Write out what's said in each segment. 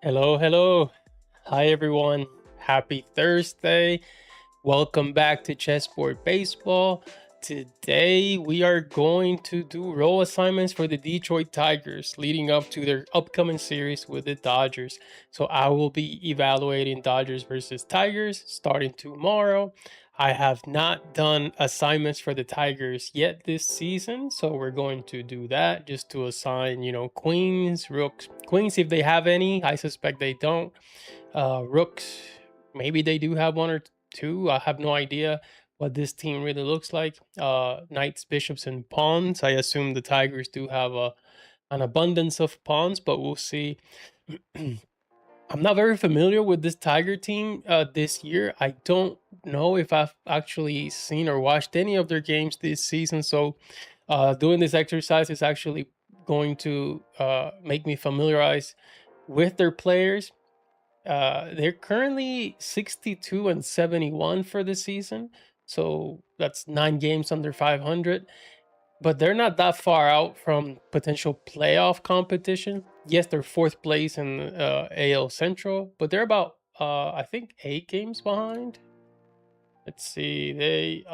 Hello, hello. Hi, everyone. Happy Thursday. Welcome back to Chessboard Baseball. Today, we are going to do role assignments for the Detroit Tigers leading up to their upcoming series with the Dodgers. So, I will be evaluating Dodgers versus Tigers starting tomorrow. I have not done assignments for the Tigers yet this season, so we're going to do that just to assign, queens, rooks, queens if they have any. I suspect they don't. Rooks, maybe they do have one or two. I have no idea what this team really looks like. Knights, bishops, and pawns. I assume the Tigers do have an abundance of pawns, but we'll see. I'm not very familiar with this Tiger team this year. I don't know if I've actually seen or watched any of their games this season. So, doing this exercise is actually going to make me familiarize with their players. They're currently 62 and 71 for the season. So that's 9 games under 500, but they're not that far out from potential playoff competition. Yes, they're fourth place in AL Central, but they're about I think 8 games behind. Let's see,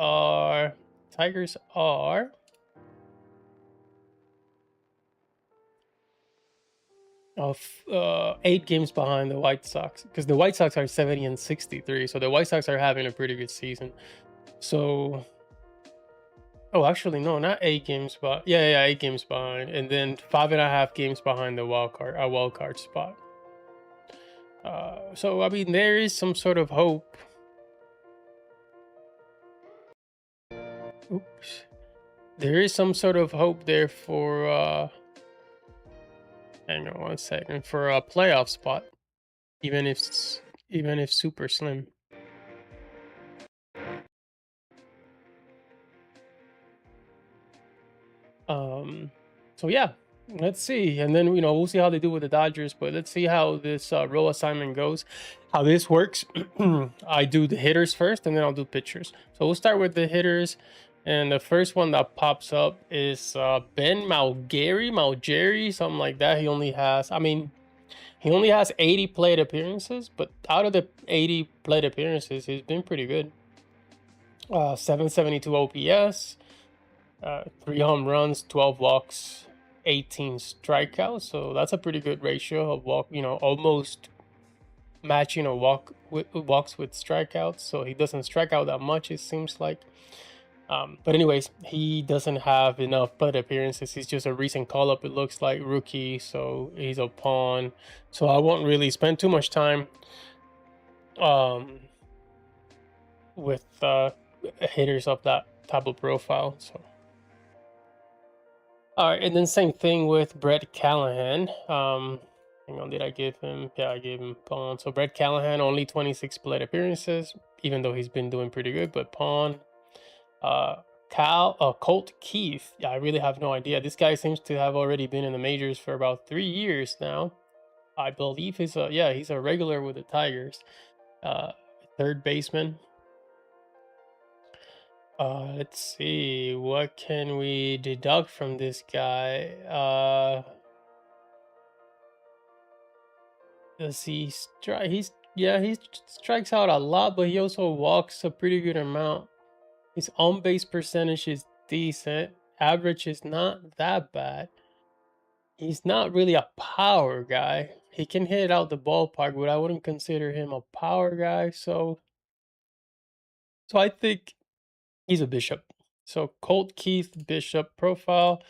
Tigers are 8 games behind the White Sox, because the White Sox are 70 and 63, so the White Sox are having a pretty good season. So, oh, actually, no, not 8 games, but yeah, 8 games behind, and then 5.5 games behind the wild card spot. So I mean, there is some sort of hope. Oops, there is some sort of hope there for. Hang on one second, for a playoff spot, even if super slim. So yeah, let's see, and then we'll see how they do with the Dodgers, but let's see how this role assignment goes, how this works. I do the hitters first, and then I'll do pitchers. So we'll start with the hitters, and the first one that pops up is Ben Malgeri, something like that. He only has 80 plate appearances, but out of the 80 plate appearances, he's been pretty good. 772 OPS. 3 home runs, 12 walks, 18 strikeouts. So that's a pretty good ratio of almost matching a walks with strikeouts. So he doesn't strike out that much, it seems like. But anyways, he doesn't have enough plate appearances. He's just a recent call-up, it looks like, rookie. So he's a pawn. So I won't really spend too much time with hitters of that type of profile. So. All right, and then same thing with Brett Callahan. Hang on, did I give him? Yeah, I gave him pawn. So Brett Callahan, only 26 plate appearances, even though he's been doing pretty good, but pawn. Colt Keith. Yeah, I really have no idea. This guy seems to have already been in the majors for about 3 years now. I believe he's a regular with the Tigers. Third baseman. Let's see, what can we deduct from this guy? Does he he strikes out a lot, but he also walks a pretty good amount. His on-base percentage is decent. Average is not that bad. He's not really a power guy. He can hit it out the ballpark, but I wouldn't consider him a power guy. So I think he's a bishop. So Colt Keith bishop profile.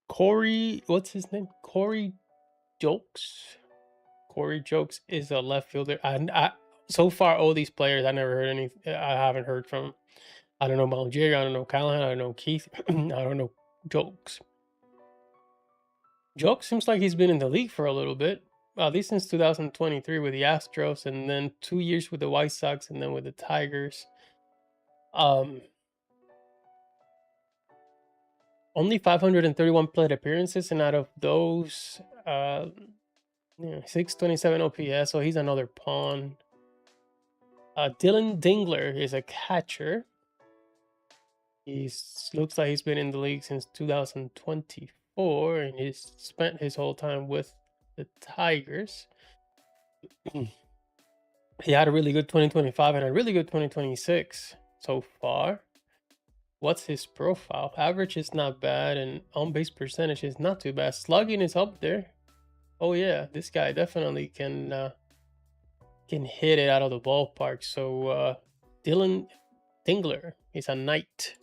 Corey, what's his name? Corey Jokes. Corey Jokes is a left fielder. So far, all these players, I never heard any. I haven't heard from. I don't know Malgeri. I don't know Callahan. I don't know Keith. I don't know Jokes. Jokes seems like he's been in the league for a little bit. At least since 2023 with the Astros, and then 2 years with the White Sox, and then with the Tigers. Only 531 plate appearances, and out of those, 627 OPS, so he's another pawn. Dylan Dingler is a catcher. He looks like he's been in the league since 2024, and he's spent his whole time with the Tigers. He had a really good 2025 and a really good 2026 so far. What's his profile? Average is not bad, and on-base percentage is not too bad. Slugging is up there. Oh yeah, this guy definitely can hit it out of the ballpark. So Dylan Tingler is a knight.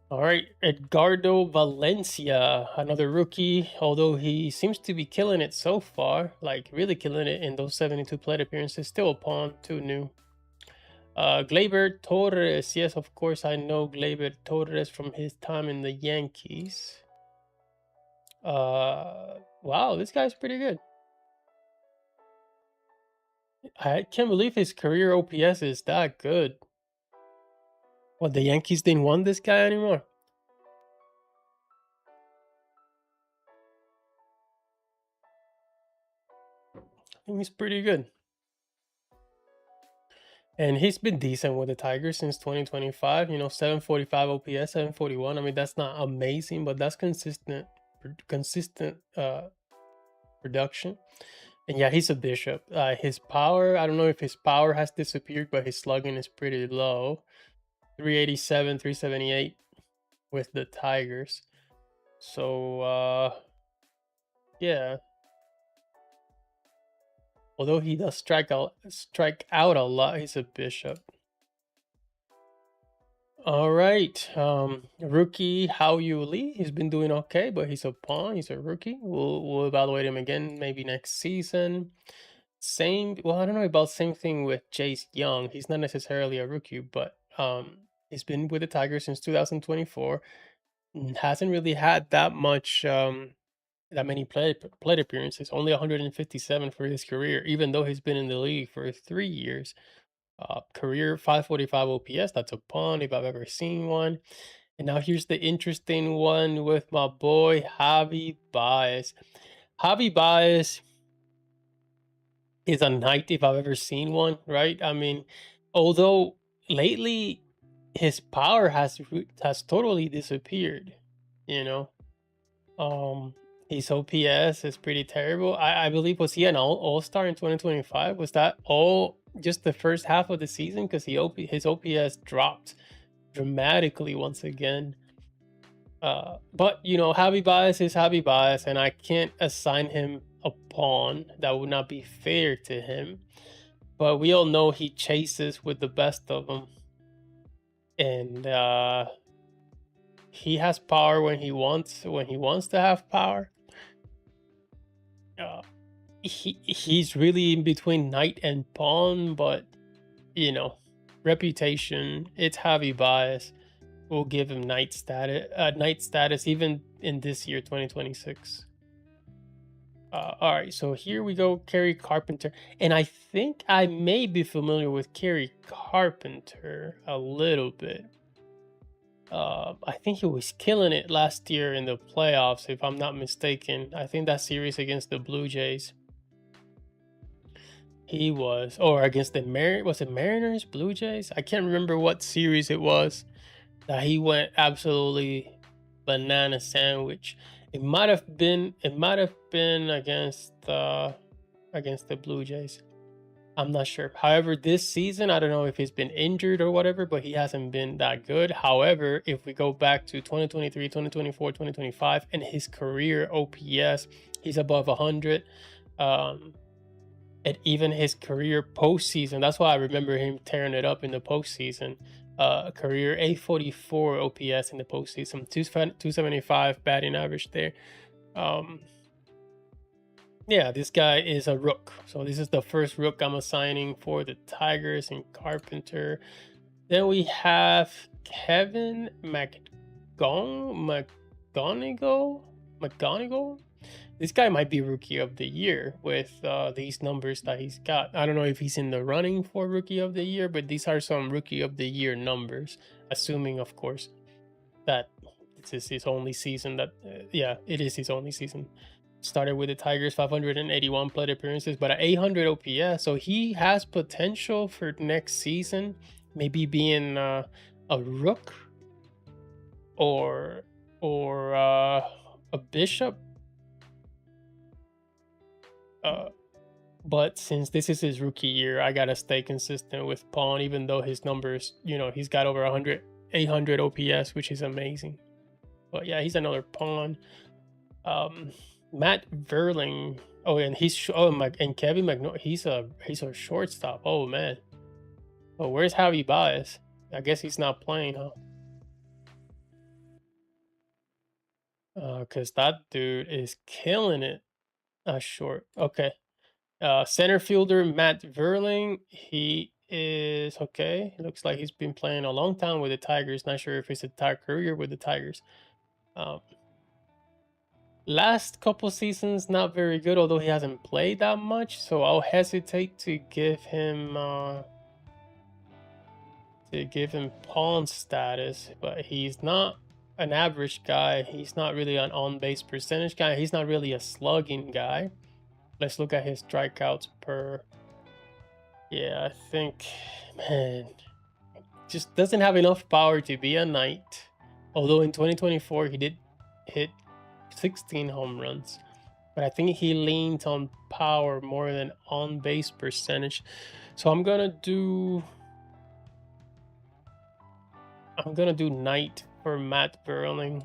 All right, Edgardo Valencia, another rookie, although he seems to be killing it so far, like really killing it in those 72 plate appearances. Still a pawn, too new. Gleyber Torres, yes, of course, I know Gleyber Torres from his time in the Yankees. Wow, this guy's pretty good. I can't believe his career OPS is that good. What, the Yankees didn't want this guy anymore? I think he's pretty good. And he's been decent with the Tigers since 2025. You know, 745 OPS, 741. I mean, that's not amazing, but that's consistent production. And yeah, he's a bishop. His power, I don't know if his power has disappeared, but his slugging is pretty low. 387, 378 with the Tigers. So yeah. Although he does strike out a lot, he's a bishop. All right, rookie Hao Yu Lee. He's been doing okay, but he's a pawn. He's a rookie. We'll evaluate him again maybe next season. Well, I don't know about same thing with Jace Young. He's not necessarily a rookie, but he's been with the Tigers since 2024. Hasn't really had that much that many plate appearances. Only 157 for his career, even though he's been in the league for 3 years. Career 545 OPS. That's a pawn if I've ever seen one. And now here's the interesting one with my boy Javi Baez. Javi Baez is a knight if I've ever seen one, right? I mean, although lately his power has totally disappeared, you know. His OPS is pretty terrible. I believe, was he an all-star in 2025? Was that all just the first half of the season? Because his OPS dropped dramatically once again. But you know, Javi Baez is Javi Baez, and I can't assign him a pawn. That would not be fair to him. But we all know he chases with the best of them, and he has power when he wants to have power. He's really in between knight and pawn, but you know, reputation, it's Javi Baez. We'll give him knight status even in this year, 2026. All right, so here we go, Kerry Carpenter, and I think I may be familiar with Kerry Carpenter a little bit. I think he was killing it last year in the playoffs, if I'm not mistaken. I think that series against the Blue Jays. He was, or against the Mariners, Blue Jays? I can't remember what series it was that he went absolutely banana sandwich. It might have been against the Blue Jays. I'm not sure. However, this season, I don't know if he's been injured or whatever, but he hasn't been that good. However, if we go back to 2023, 2024, 2025, and his career OPS, he's above 100. And even his career postseason, that's why I remember him tearing it up in the postseason. Career 844 OPS in the postseason, 275 batting average there. Yeah, this guy is a rook. So this is the first rook I'm assigning for the Tigers and Carpenter. Then we have Kevin McGonigal. This guy might be Rookie of the Year with these numbers that he's got. I don't know if he's in the running for Rookie of the Year, but these are some Rookie of the Year numbers, assuming, of course, that this is his only season. Yeah, it is his only season. Started with the Tigers, 581 plate appearances, but at 800 OPS. So he has potential for next season, maybe being a rook or a bishop. But since this is his rookie year, I gotta stay consistent with pawn, even though his numbers, you know, he's got over 800 OPS, which is amazing. But yeah, he's another pawn. Matt Verling. Oh, and and Kevin McNor. He's a shortstop. Oh man. Oh, where's Javi Baez? I guess he's not playing, huh? Cause that dude is killing it. Short. Okay. Center fielder Matt Verling. He is okay. Looks like he's been playing a long time with the Tigers. Not sure if it's a entire career with the Tigers. Last couple seasons, not very good, although he hasn't played that much. So I'll hesitate to give him pawn status. But he's not an average guy. He's not really an on-base percentage guy. He's not really a slugging guy. Let's look at his strikeouts per. Yeah, I think, man, just doesn't have enough power to be a knight. Although in 2024 he did hit 16 home runs, but I think he leans on power more than on base percentage. So I'm gonna do knight for Matt Verling.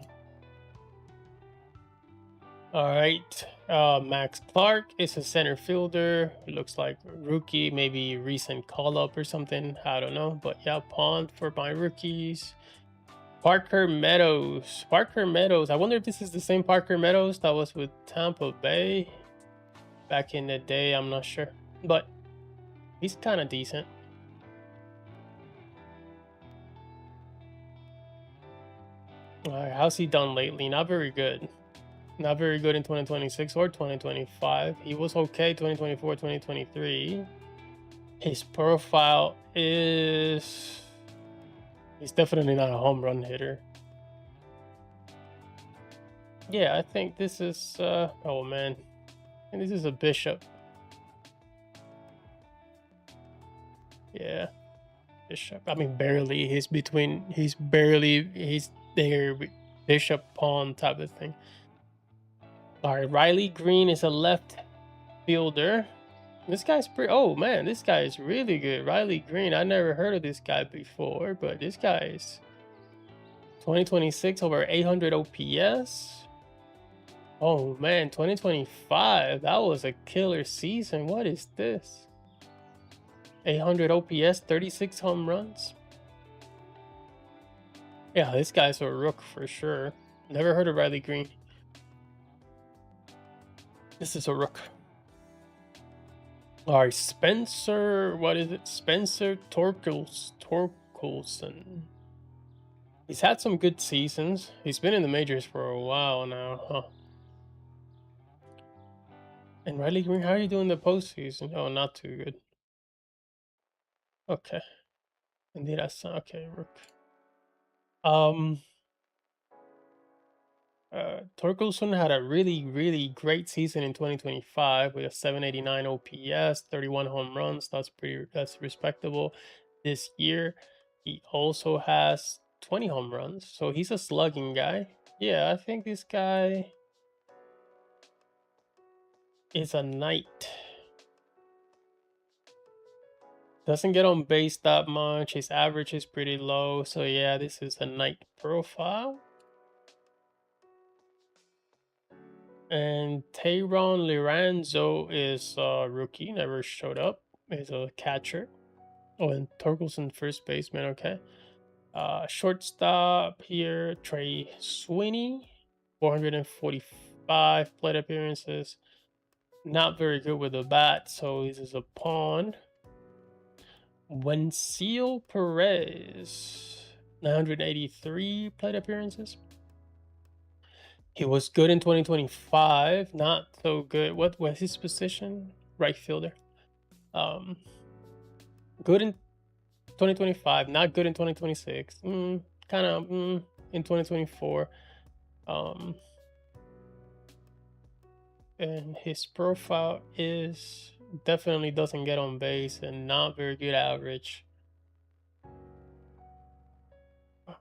All right, Max Clark is a center fielder. It looks like rookie, maybe recent call up or something. I don't know, but yeah, pawn for my rookies. Parker Meadows. I wonder if this is the same Parker Meadows that was with Tampa Bay back in the day. I'm not sure, but he's kind of decent. All right, how's he done lately? Not very good. Not very good in 2026 or 2025. He was okay 2024, 2023. His profile is... He's definitely not a home run hitter. Yeah, I think this is... oh, man. And this is a bishop. Yeah. Bishop. I mean, barely. He's there. Bishop, pawn type of thing. All right, Riley Green is a left fielder. This guy's pretty... Oh, man, this guy is really good. Riley Green. I never heard of this guy before, but this guy is 2026, over 800 OPS. Oh, man, 2025. That was a killer season. What is this? 800 OPS, 36 home runs. Yeah, this guy's a rook for sure. Never heard of Riley Green. This is a rook. All right, Spencer. What is it? Spencer Torkelson. He's had some good seasons. He's been in the majors for a while now, huh? And Riley Green, how are you doing the postseason? Oh, not too good. Okay. Indeed, that's okay. Rook. Torkelson had a really great season in 2025 with a 789 OPS, 31 home runs. That's respectable. This year, he also has 20 home runs, so he's a slugging guy. Yeah, I think this guy is a knight. Doesn't get on base that much. His average is pretty low, so yeah, this is a knight profile. And Tayron Liranzo is a rookie, never showed up. He's a catcher. Oh, and Torkelson, first baseman, okay. Shortstop here, Trey Sweeney, 445 plate appearances. Not very good with the bat, so this is a pawn. Wenceel Perez, 983 plate appearances. He was good in 2025, not so good. What was his position? Right fielder. Good in 2025, not good in 2026. Kind of in 2024. And his profile is definitely doesn't get on base and not very good average.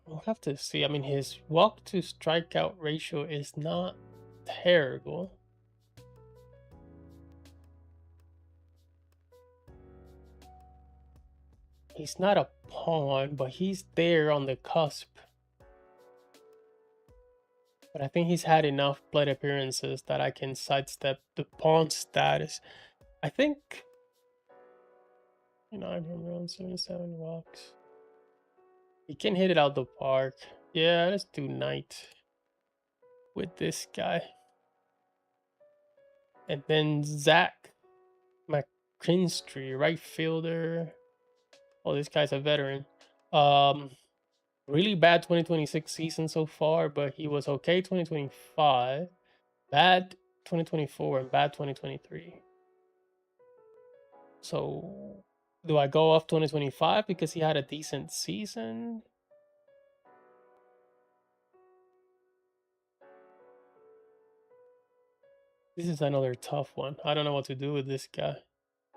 We'll have to see. I mean, his walk to strikeout ratio is not terrible. He's not a pawn, but he's there on the cusp. But I think he's had enough plate appearances that I can sidestep the pawn status. I think 9 home runs, 77 walks. He can hit it out the park. Yeah, let's do knight with this guy. And then Zach McKinstry, right fielder. Oh, this guy's a veteran. Really bad 2026 season so far, but he was okay 2025. Bad 2024 and bad 2023. So do I go off 2025 because he had a decent season? This is another tough one. I don't know what to do with this guy.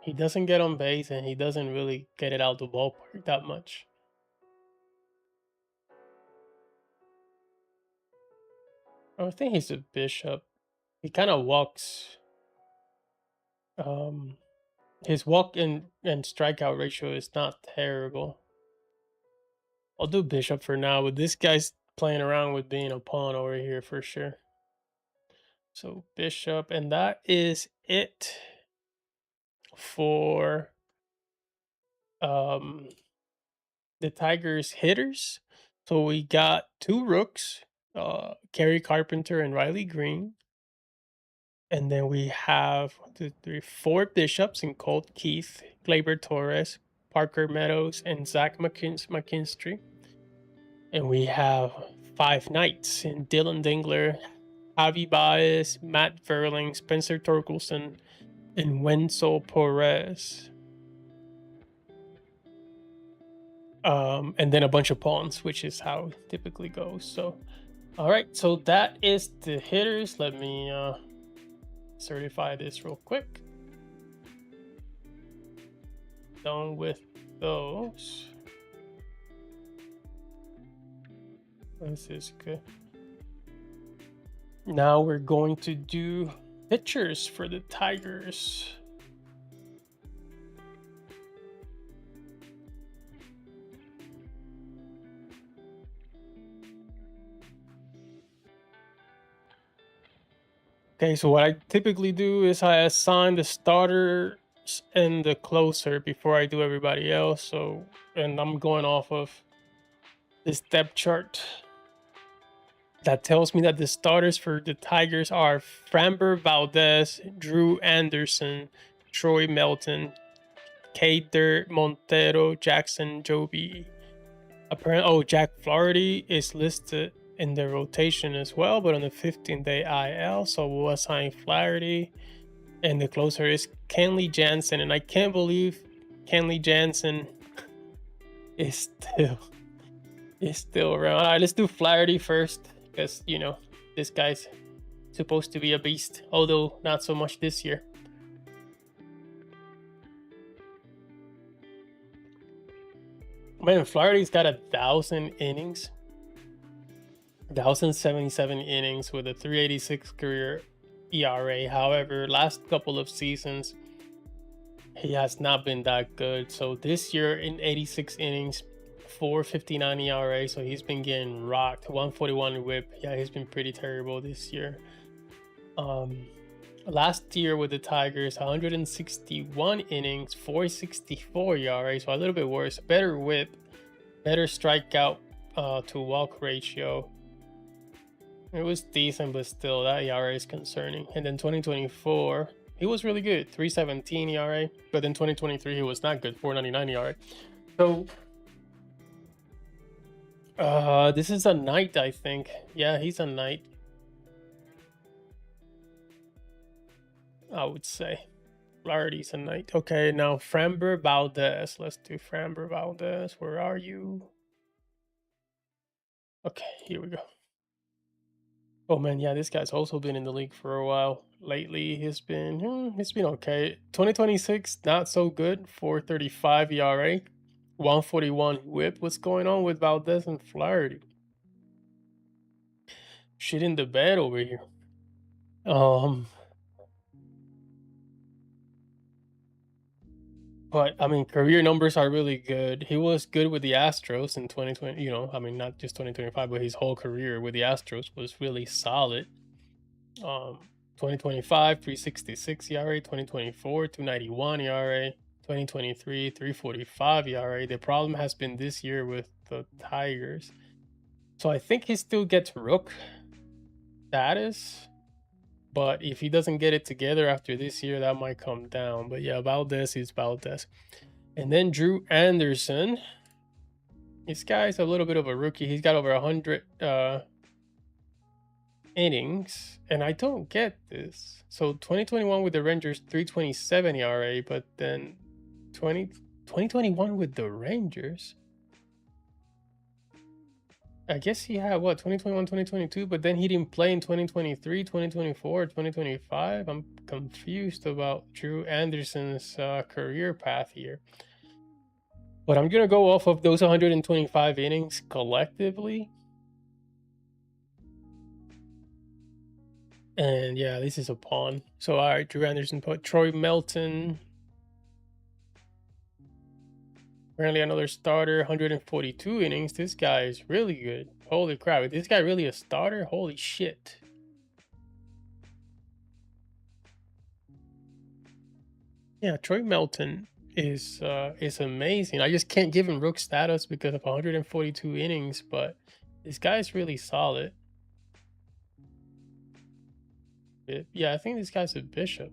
He doesn't get on base and he doesn't really get it out the ballpark that much. I think he's a bishop. He kind of walks. His walk and strikeout ratio is not terrible. I'll do bishop for now, but this guy's playing around with being a pawn over here for sure. So bishop, and that is it for the Tigers hitters. So we got 2 rooks, Kerry Carpenter and Riley Green. And then we have 4 bishops in Colt Keith, Gleyber Torres, Parker Meadows, and Zach McKinstry. And we have 5 knights in Dylan Dingler, Javi Baez, Matt Verling, Spencer Torkelson, and Wenzel Perez. And then a bunch of pawns, which is how it typically goes. So, all right, so that is the hitters. Let me certify this real quick. Done with those. This is good. Now we're going to do pitchers for the Tigers. Okay, so what I typically do is I assign the starters and the closer before I do everybody else. So, and I'm going off of this depth chart that tells me that the starters for the Tigers are Framber Valdez, Drew Anderson, Troy Melton, Kader Montero, Jackson Joby. Apparently, Jack Flaherty is listed in the rotation as well, but on the 15-day IL, so we'll assign Flaherty. And the closer is Kenley Jansen, and I can't believe Kenley Jansen is still around. All right, let's do Flaherty first, because you know this guy's supposed to be a beast, although not so much this year. Man, Flaherty's got 1,000 innings. 1,077 innings with a 386 career ERA. However, last couple of seasons, he has not been that good. So this year in 86 innings, 4.59 ERA. So he's been getting rocked. 141 whip. Yeah, he's been pretty terrible this year. Last year with the Tigers, 161 innings, 4.64 ERA. So a little bit worse. Better whip, better strikeout to walk ratio. It was decent, but still, that ERA is concerning. And then 2024, he was really good, 3.17 ERA. But in 2023, he was not good, 4.99 ERA. So, this is a knight, I think. Yeah, he's a knight, I would say. Flaherty's a knight. Okay, now Framber Valdez. Let's do Framber Valdez. Where are you? Okay, here we go. Oh man, yeah, this guy's also been in the league for a while. Lately, he's been okay. 2026, not so good. 4.35 ERA, 141 whip. What's going on with Valdez and Flaherty? Shit in the bed over here. But I mean, career numbers are really good. He was good with the Astros in 2020. You know, I mean, not just 2025, but his whole career with the Astros was really solid. 2025, 366 ERA, 2024, 291 ERA, 2023, 345 ERA. The problem has been this year with the Tigers. So I think he still gets Rook status, but if he doesn't get it together after this year, that might come down. But yeah, Valdez is Valdez. And then Drew Anderson. This guy's a little bit of a rookie. He's got over 100 innings, and I don't get this. So 2021 with the Rangers, 327 ERA, but then 2021 with the Rangers, I guess he had what, 2021, 2022, but then he didn't play in 2023, 2024, 2025. I'm confused about Drew Anderson's career path here. But I'm going to go off of those 125 innings collectively. And yeah, this is a pawn. So all right, Drew Anderson, put Troy Melton. Apparently another starter, 142 innings. This guy is really good. Holy crap, is this guy really a starter? Holy shit. Yeah, Troy Melton is amazing. I just can't give him Rook status because of 142 innings, but this guy's really solid. Yeah, I think this guy's a bishop.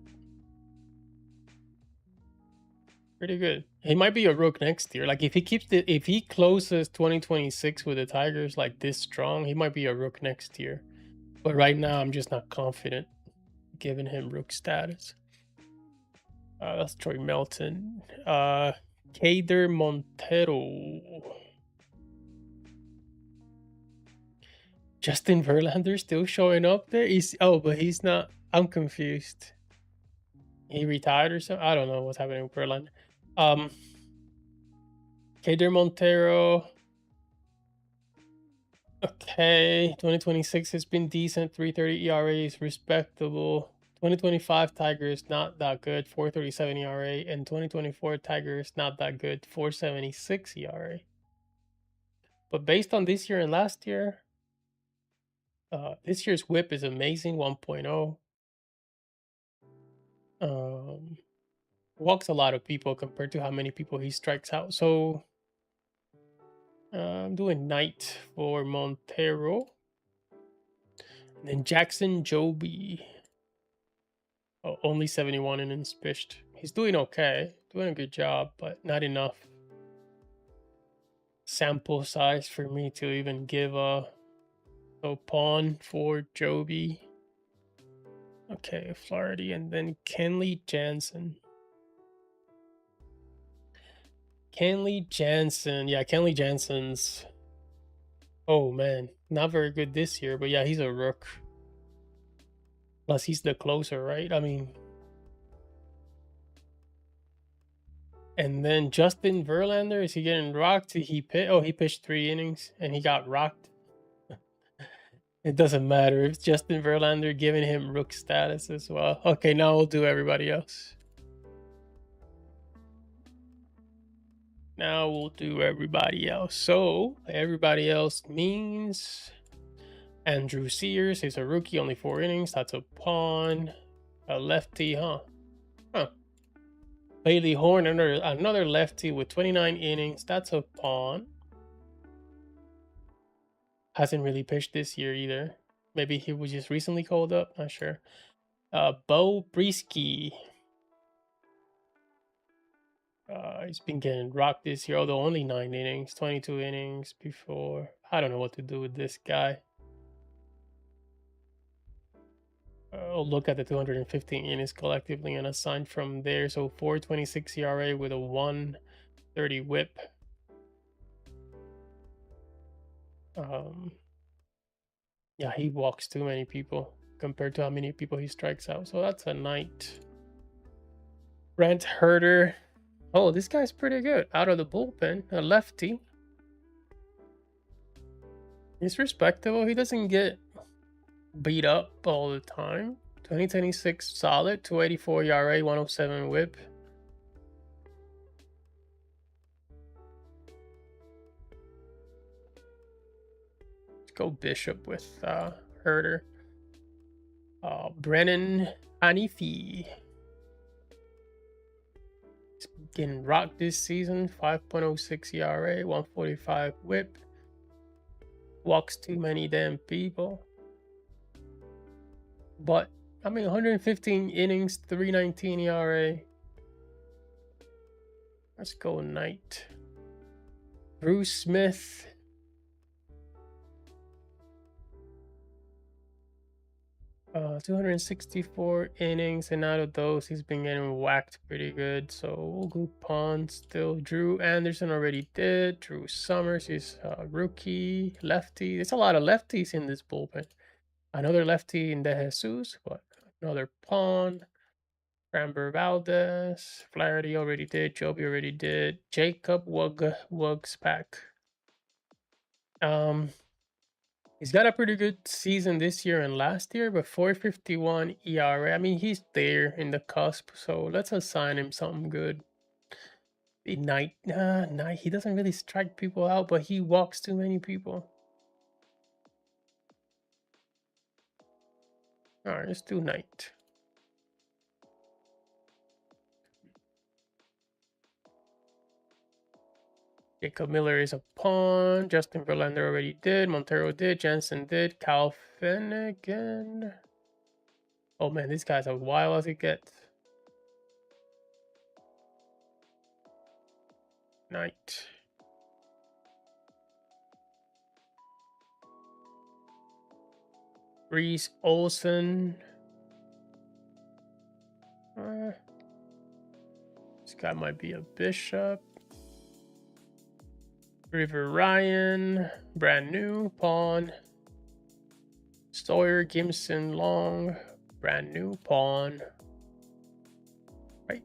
Pretty good. He might be a Rook next year. Like if he closes 2026 with the Tigers like this strong, he might be a Rook next year. But right now, I'm just not confident giving him Rook status. That's Troy Melton. Kader Montero. Justin Verlander still showing up there? But he's not. I'm confused. He retired or something? I don't know what's happening with Verlander. Kader Montero. Okay, 2026 has been decent. 3.30 ERA is respectable. 2025 Tigers not that good, 4.37 ERA, and 2024 Tigers not that good, 4.76 ERA. But based on this year and last year, this year's WHIP is amazing, 1.0. Walks a lot of people compared to how many people he strikes out. So I'm doing Knight for Montero. And then Jackson Joby. Oh, only 71 innings pitched. He's doing okay, doing a good job, but not enough sample size for me to even give a pawn for Joby. Okay, Flaherty, and then Kenley Jansen. Kenley Jansen. Yeah, Kenley Jansen's... Oh, man. Not very good this year, but yeah, he's a Rook. Plus, he's the closer, right? I mean... And then Justin Verlander, is he getting rocked? He pitched 3 innings, and he got rocked. It doesn't matter. It's Justin Verlander giving him Rook status as well. Okay, now we'll do everybody else. Now we'll do everybody else. So everybody else means Andrew Sears is a rookie, only 4 innings. That's a pawn. A lefty, huh? Bailey Horn, another lefty with 29 innings. That's a pawn. Hasn't really pitched this year either. Maybe he was just recently called up. Not sure. Bo Brisky. He's been getting rocked this year, although only 9 innings, 22 innings before. I don't know what to do with this guy. I'll look at the 215 innings collectively and assign from there. So 4.26 ERA with a 1.30 WHIP. Yeah, he walks too many people compared to how many people he strikes out. So that's a Knight. Brent Herter. Oh, this guy's pretty good. Out of the bullpen, a lefty. He's respectable. He doesn't get beat up all the time. 2026 solid, 284 ERA, 107 WHIP. Let's go Bishop with Herder. Brennan Hanifi. He's getting rocked this season, 5.06 ERA, 145 WHIP. Walks too many damn people. But, I mean, 115 innings, 3.19 ERA. Let's go Knight. Bruce Smith. Uh, 264 innings, and out of those, he's been getting whacked pretty good. So we'll go pawn still. Drew Anderson already did. Drew Summers is a rookie. Lefty. There's a lot of lefties in this bullpen. Another lefty in De Jesus, but another pawn. Framber Valdez. Flaherty already did. Joby already did. Jacob Wugsback. He's got a pretty good season this year and last year, but 4.51 ERA. I mean, he's there in the cusp, so let's assign him something good. The Knight, he doesn't really strike people out, but he walks too many people. All right, let's do Knight. Jacob Miller is a pawn. Justin Verlander already did. Montero did. Jensen did. Cal Finnegan. Oh man, this guy's a while as it gets. Knight. Reese Olson. This guy might be a bishop. River Ryan, brand new, pawn. Sawyer Gibson Long, brand new, pawn. Right.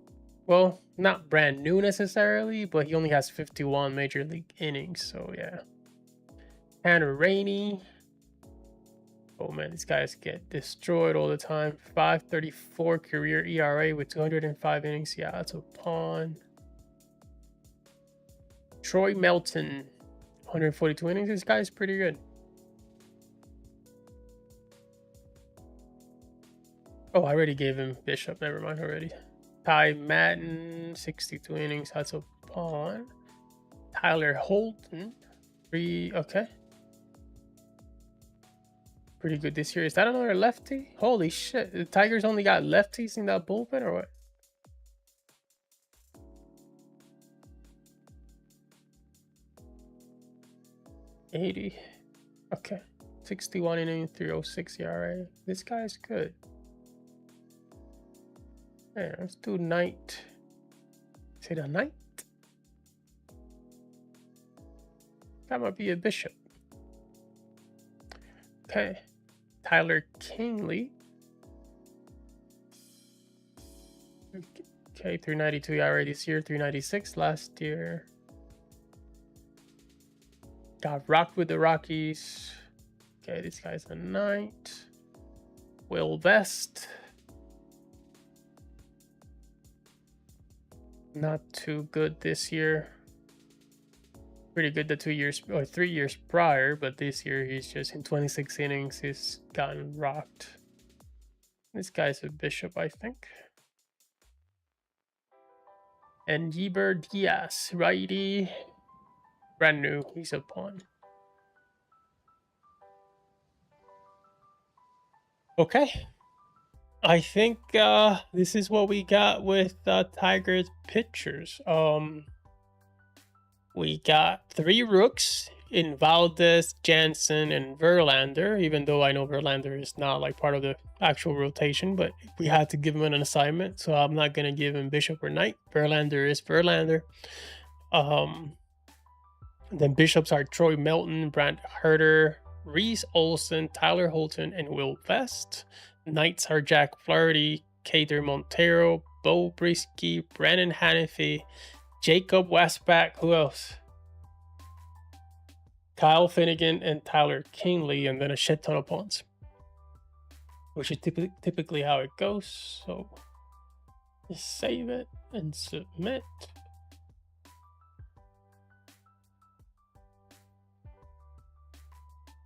Well, not brand new necessarily, but he only has 51 major league innings, so yeah. Tanner Rainey. Oh man, these guys get destroyed all the time. 5.34 career ERA with 205 innings. Yeah, that's a pawn. Troy Melton, 142 innings. This guy's pretty good. Oh, I already gave him Bishop. Never mind already. Ty Madden, 62 innings. That's a pawn. Tyler Holton, 3. Okay. Pretty good this year. Is that another lefty? Holy shit. The Tigers only got lefties in that bullpen or what? $80. Okay. 61 innings, 3.06 ERA. This guy's good. Yeah, let's do Knight. Is it a Knight? That might be a bishop. Okay. Tyler Kingley. Okay, 3.92 ERA this year, 3.96 last year. Got rocked with the Rockies. Okay, this guy's a Knight. Will Vest. Not too good this year. Pretty good the 2 years or 3 years prior, but this year he's just in 26 innings. He's gotten rocked. This guy's a bishop, I think. And Yeber Diaz, righty. Brand new. He's a pawn. Okay. I think this is what we got with Tigers pitchers. We got 3 Rooks in Valdez, Jansen, and Verlander, even though I know Verlander is not like part of the actual rotation, but we had to give him an assignment, so I'm not going to give him Bishop or Knight. Verlander is Verlander. Then Bishops are Troy Melton, Brant Herder, Reese Olson, Tyler Holton, and Will Vest. Knights are Jack Flaherty, Kader Montero, Bo Brisky, Brandon Hanifi, Jacob Westback, who else? Kyle Finnegan and Tyler Kingley, and then a shit ton of pawns. which is typically how it goes. So just save it and submit.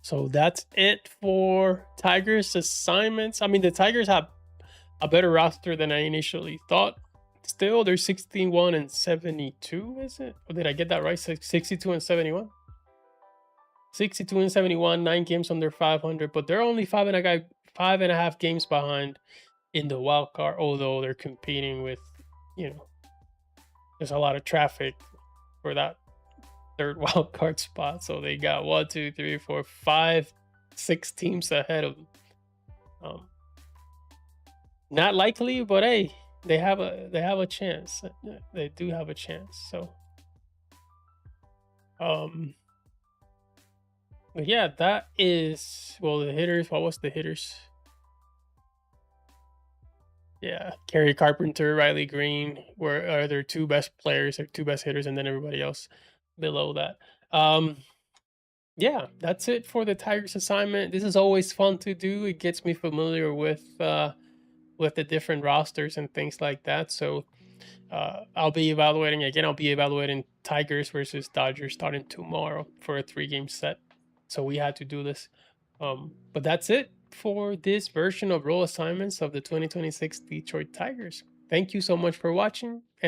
So that's it for Tigers assignments. I mean, the Tigers have a better roster than I initially thought. Still, they're 61 and 72, is it? Or did I get that right? 62 and 71? 62 and 71, 9 games under 500, but they're only 5.5 games behind in the wild card, although they're competing with, there's a lot of traffic for that third wild card spot. So they got 1, 2, 3, 4, 5, 6 teams ahead of them. Not likely, but hey, they have a chance. They do have a chance. So, but yeah, that is the hitters. What was the hitters? Yeah, Kerry Carpenter, Riley Green are their 2 best players, or 2 best hitters, and then everybody else below that. Yeah, that's it for the Tigers assignment. This is always fun to do. It gets me familiar with the different rosters and things like that. So I'll be evaluating Tigers versus Dodgers starting tomorrow for a 3-game set. So we had to do this. But that's it for this version of role assignments of the 2026 Detroit Tigers. Thank you so much for watching. And